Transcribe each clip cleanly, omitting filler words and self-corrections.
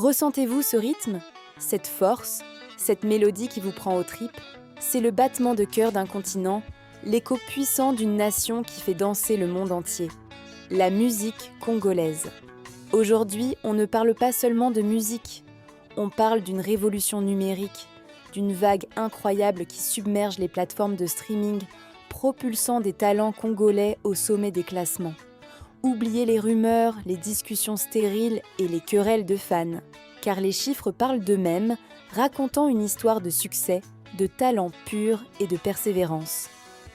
Ressentez-vous ce rythme? Cette force? Cette mélodie qui vous prend aux tripes? C'est le battement de cœur d'un continent, l'écho puissant d'une nation qui fait danser le monde entier. La musique congolaise. Aujourd'hui, on ne parle pas seulement de musique, on parle d'une révolution numérique, d'une vague incroyable qui submerge les plateformes de streaming, propulsant des talents congolais au sommet des classements. Oubliez les rumeurs, les discussions stériles et les querelles de fans, car les chiffres parlent d'eux-mêmes, racontant une histoire de succès, de talent pur et de persévérance.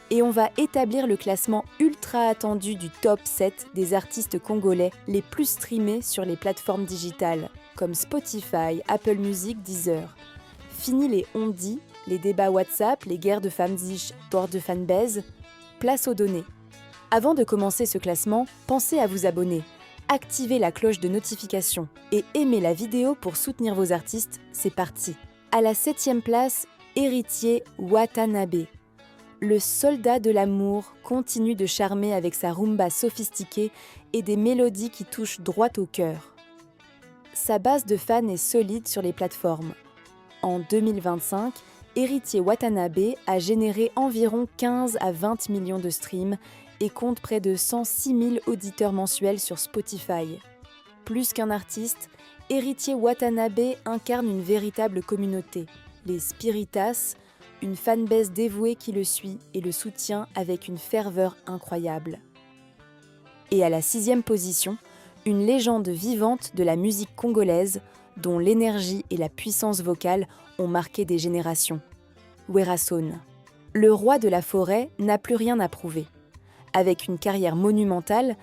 Et on va établir le classement ultra attendu du top 7 des artistes congolais les plus streamés sur les plateformes digitales, comme Spotify, Apple Music, Deezer. Fini les on-dit, les débats WhatsApp, les guerres de fanzish, boards de fanbase, place aux données. Avant de commencer ce classement, pensez à vous abonner, activez la cloche de notification et aimez la vidéo pour soutenir vos artistes, c'est parti. À la 7e place, Héritier Watanabe. Le soldat de l'amour continue de charmer avec sa rumba sophistiquée et des mélodies qui touchent droit au cœur. Sa base de fans est solide sur les plateformes. En 2025, Héritier Watanabe a généré environ 15 à 20 millions de streams et compte près de 106 000 auditeurs mensuels sur Spotify. Plus qu'un artiste, Héritier Watanabe incarne une véritable communauté, les Spiritas, une fanbase dévouée qui le suit et le soutient avec une ferveur incroyable. Et à la 6e position, une légende vivante de la musique congolaise dont l'énergie et la puissance vocale ont marqué des générations. Werason. Le roi de la forêt n'a plus rien à prouver. Avec une carrière monumentale,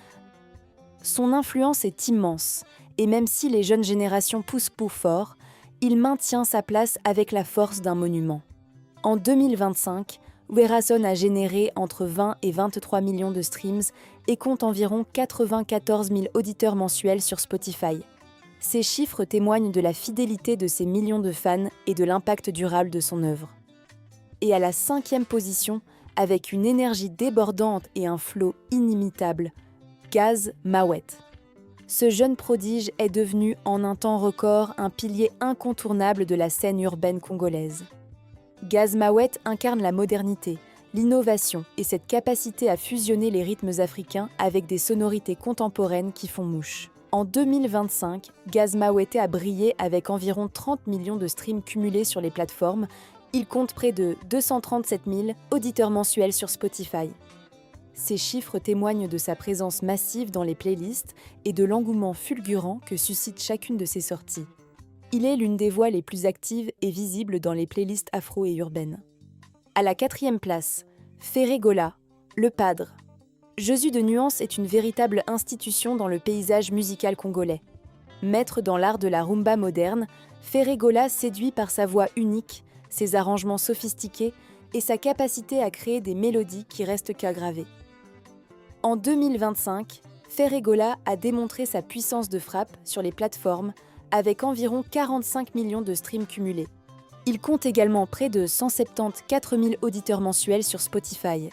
son influence est immense, et même si les jeunes générations poussent pour fort, il maintient sa place avec la force d'un monument. En 2025, Werason a généré entre 20 et 23 millions de streams et compte environ 94 000 auditeurs mensuels sur Spotify. Ces chiffres témoignent de la fidélité de ses millions de fans et de l'impact durable de son œuvre. Et à la 5e position, avec une énergie débordante et un flow inimitable, Gaz Mawet. Ce jeune prodige est devenu en un temps record un pilier incontournable de la scène urbaine congolaise. Gaz Mawet incarne la modernité, l'innovation et cette capacité à fusionner les rythmes africains avec des sonorités contemporaines qui font mouche. En 2025, Gaz Mawete a brillé avec environ 30 millions de streams cumulés sur les plateformes. Il compte près de 237 000 auditeurs mensuels sur Spotify. Ces chiffres témoignent de sa présence massive dans les playlists et de l'engouement fulgurant que suscite chacune de ses sorties. Il est l'une des voix les plus actives et visibles dans les playlists afro et urbaines. À la 4e place, Ferregola, le Padre. Josu de Nuance est une véritable institution dans le paysage musical congolais. Maître dans l'art de la rumba moderne, Ferregola séduit par sa voix unique, ses arrangements sophistiqués et sa capacité à créer des mélodies qui restent qu'à graver. En 2025, Ferregola a démontré sa puissance de frappe sur les plateformes avec environ 45 millions de streams cumulés. Il compte également près de 174 000 auditeurs mensuels sur Spotify.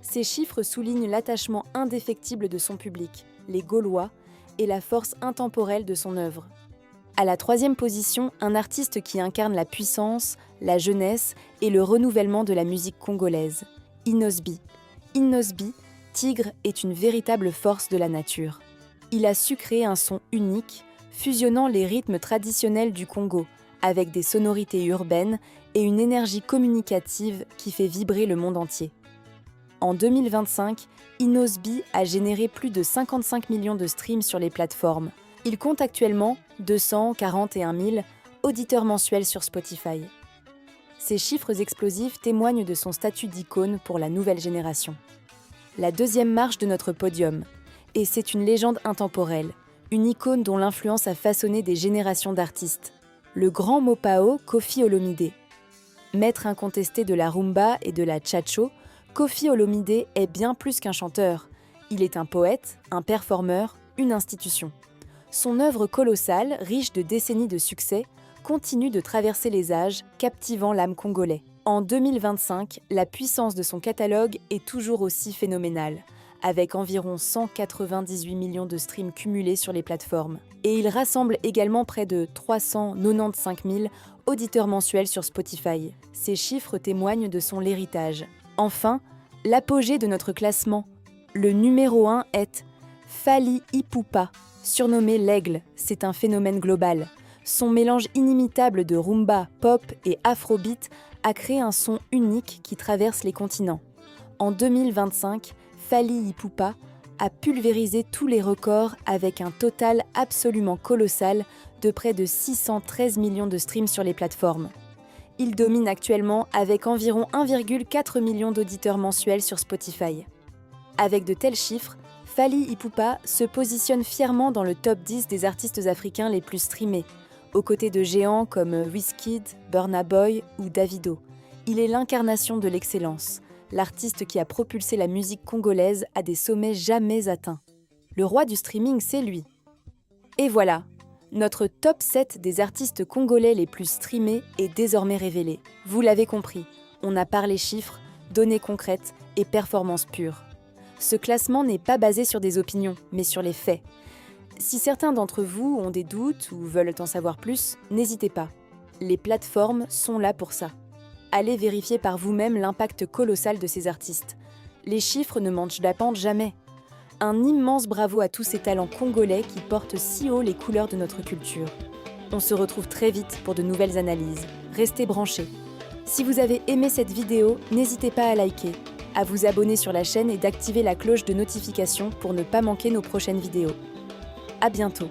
Ces chiffres soulignent l'attachement indéfectible de son public, les Gaulois, et la force intemporelle de son œuvre. À la 3e position, un artiste qui incarne la puissance, la jeunesse et le renouvellement de la musique congolaise, Inosbi. Inosbi, Tigre, est une véritable force de la nature. Il a su créer un son unique, fusionnant les rythmes traditionnels du Congo, avec des sonorités urbaines et une énergie communicative qui fait vibrer le monde entier. En 2025, Inosbi a généré plus de 55 millions de streams sur les plateformes. Il compte actuellement 241 000 auditeurs mensuels sur Spotify. Ces chiffres explosifs témoignent de son statut d'icône pour la nouvelle génération. La 2e marche de notre podium, et c'est une légende intemporelle, une icône dont l'influence a façonné des générations d'artistes. Le grand Mopao Koffi Olomide. Maître incontesté de la rumba et de la tchatcho, Koffi Olomide est bien plus qu'un chanteur. Il est un poète, un performeur, une institution. Son œuvre colossale, riche de décennies de succès, continue de traverser les âges, captivant l'âme congolais. En 2025, la puissance de son catalogue est toujours aussi phénoménale, avec environ 198 millions de streams cumulés sur les plateformes. Et il rassemble également près de 395 000 auditeurs mensuels sur Spotify. Ces chiffres témoignent de son héritage. Enfin, l'apogée de notre classement. Le numéro 1 est Fally Ipupa, surnommé l'Aigle. C'est un phénomène global. Son mélange inimitable de rumba, pop et afrobeat a créé un son unique qui traverse les continents. En 2025, Fally Ipupa a pulvérisé tous les records avec un total absolument colossal de près de 613 millions de streams sur les plateformes. Il domine actuellement avec environ 1,4 million d'auditeurs mensuels sur Spotify. Avec de tels chiffres, Fally Ipupa se positionne fièrement dans le top 10 des artistes africains les plus streamés, aux côtés de géants comme Wizkid, Burna Boy ou Davido. Il est l'incarnation de l'excellence, l'artiste qui a propulsé la musique congolaise à des sommets jamais atteints. Le roi du streaming, c'est lui. Et voilà, notre top 7 des artistes congolais les plus streamés est désormais révélé. Vous l'avez compris, on a parlé chiffres, données concrètes et performances pures. Ce classement n'est pas basé sur des opinions, mais sur les faits. Si certains d'entre vous ont des doutes ou veulent en savoir plus, n'hésitez pas. Les plateformes sont là pour ça. Allez vérifier par vous-même l'impact colossal de ces artistes. Les chiffres ne mentent jamais. Un immense bravo à tous ces talents congolais qui portent si haut les couleurs de notre culture. On se retrouve très vite pour de nouvelles analyses. Restez branchés. Si vous avez aimé cette vidéo, n'hésitez pas à liker, à vous abonner sur la chaîne et d'activer la cloche de notification pour ne pas manquer nos prochaines vidéos. À bientôt.